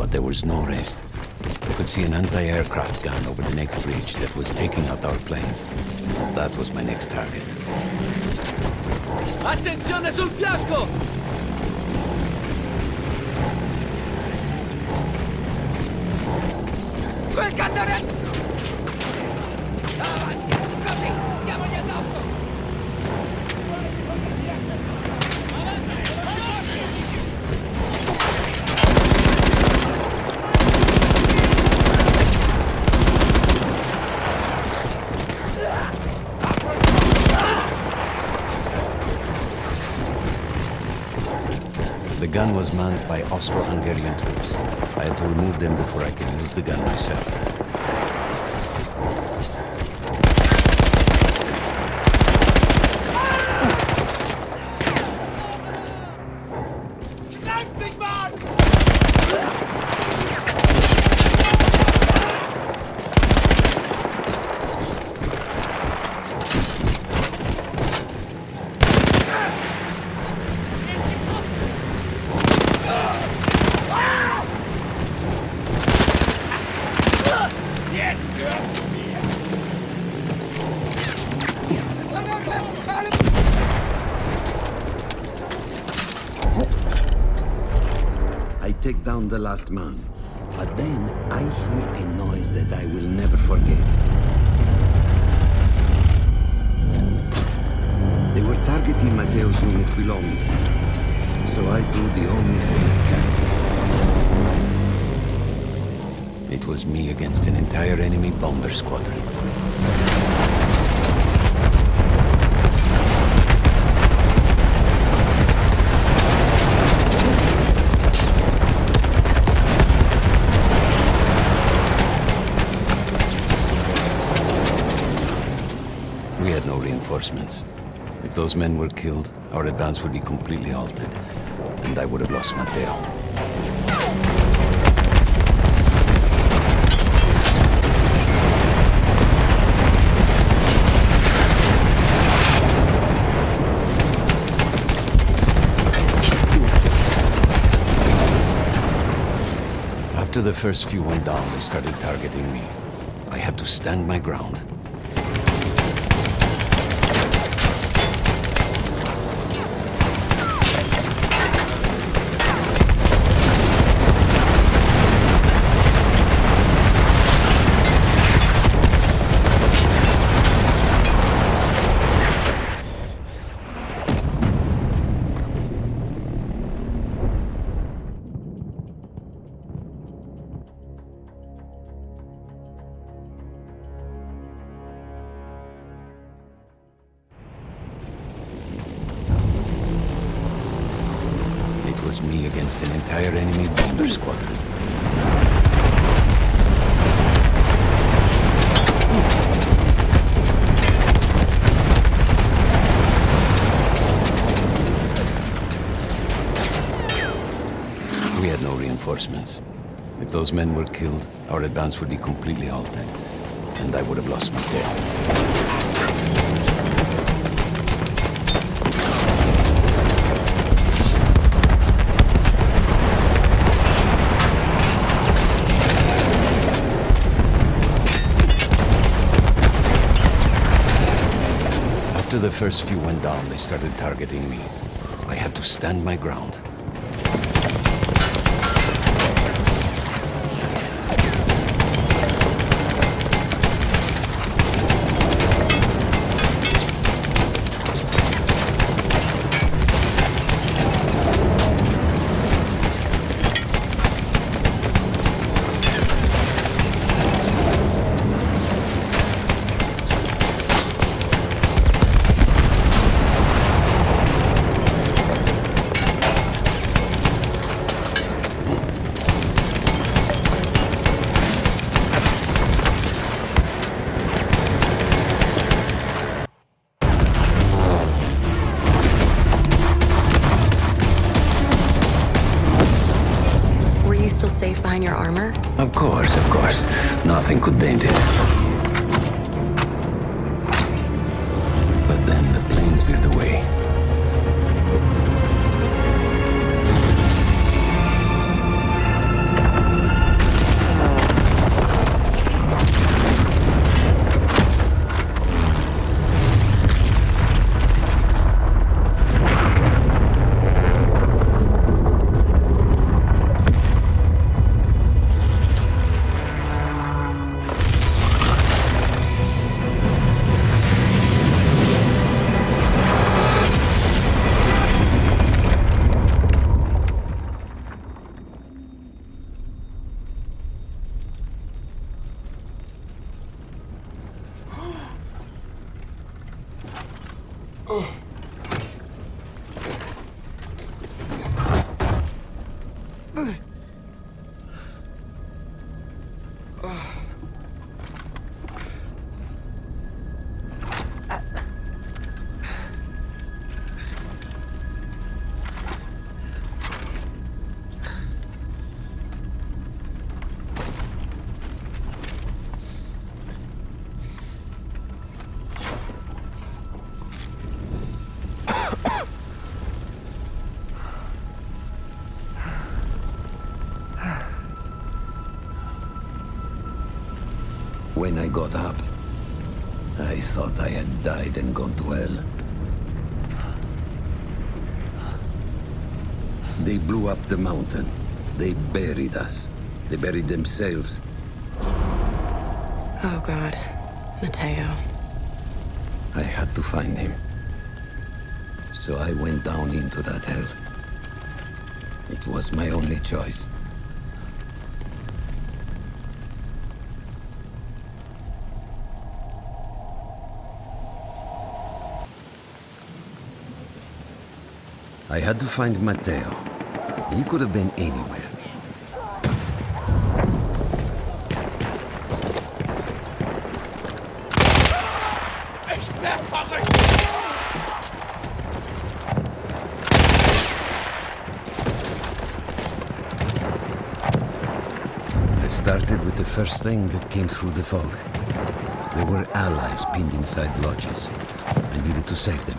but there was no rest. I could see an anti-aircraft gun over the next ridge that was taking out our planes. That was my next target. Attenzione sul fianco! Quel candaretto! Avanti! Così! Diamogli addosso! The gun was manned by Austro-Hungarian troops. I had to remove them before I could use the gun myself. I take down the last man, but then I hear a noise that I will never forget. They were targeting Matteo's unit below me, so I do the only thing I can. It was me against an entire enemy bomber squadron. We had no reinforcements. If those men were killed, our advance would be completely halted, and I would have lost Matteo. After the first few went down, they started targeting me. I had to stand my ground. It was me against an entire enemy bomber squadron. We had no reinforcements. If those men were killed, our advance would be completely halted, and I would have lost Matteo. After the first few went down, they started targeting me. I had to stand my ground. Still safe behind your armor? Of course, of course. Nothing could dent it. But then the planes veered away. When I got up, I thought I had died and gone to hell. They blew up the mountain. They buried us. They buried themselves. Oh, God. Mateo. I had to find him. So I went down into that hell. It was my only choice. I had to find Mateo. He could have been anywhere. I started with the first thing that came through the fog. There were allies pinned inside lodges. I needed to save them.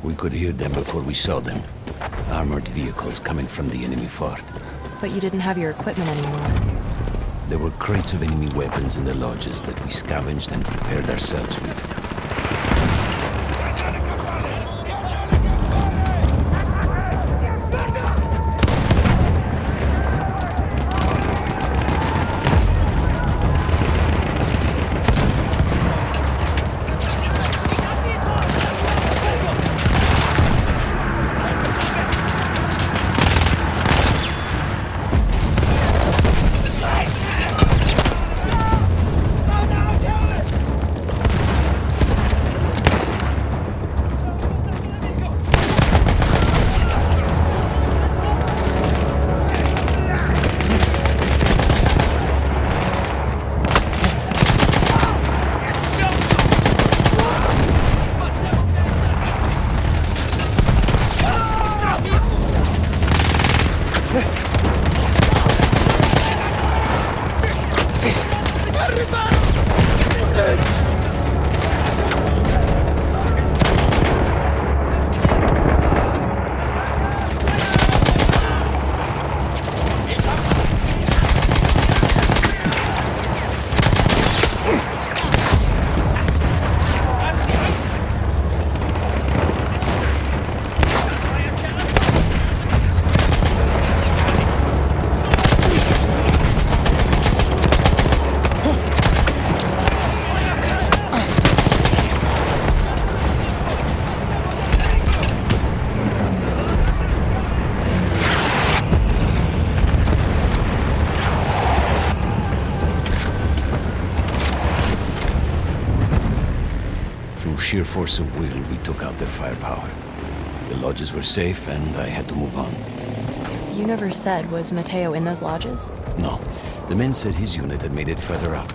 We could hear them before we saw them. Armored vehicles coming from the enemy fort. But you didn't have your equipment anymore. There were crates of enemy weapons in the lodges that we scavenged and prepared ourselves with. Through sheer force of will, we took out their firepower. The lodges were safe, and I had to move on. You never said, was Mateo in those lodges? No, the men said his unit had made it further out.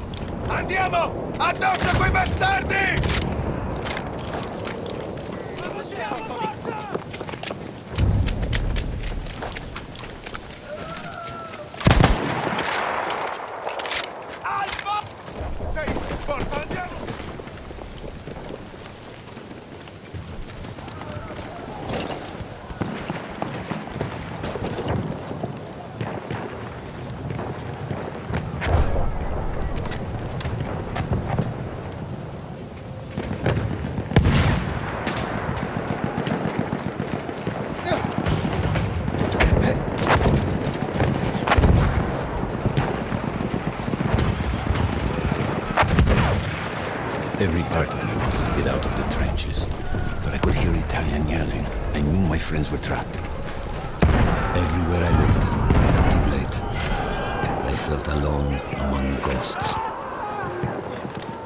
Andiamo! Addosso a quei bastardi! friends were trapped. Everywhere I looked, too late. I felt alone among ghosts.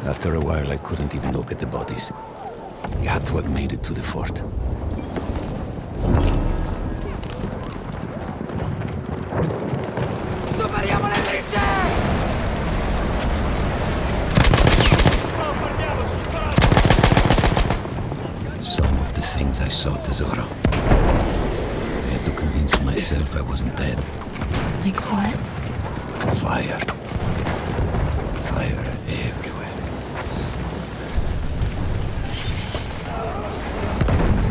After a while, I couldn't even look at the bodies. You had to have made it to the fort. Superiamo le trincee! Some of the things I saw, Tesoro. I had to convince myself I wasn't dead. Like what? Fire. Fire everywhere.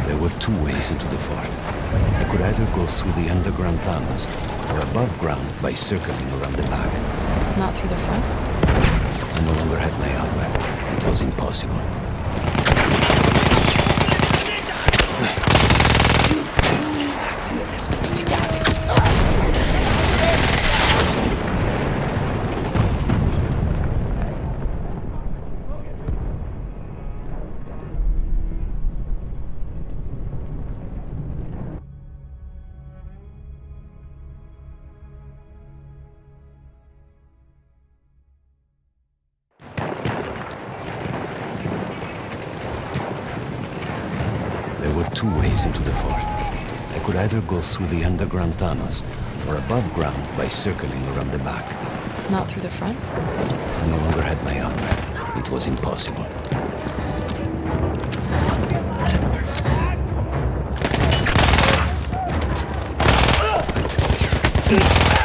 There were two ways into the fort. I could either go through the underground tunnels or above ground by circling around the back. Not through the front? I no longer had my armor. It was impossible. There were two ways into the fort. I could either go through the underground tunnels or above ground by circling around the back. Not through the front? I no longer had my armor. It was impossible. Ah!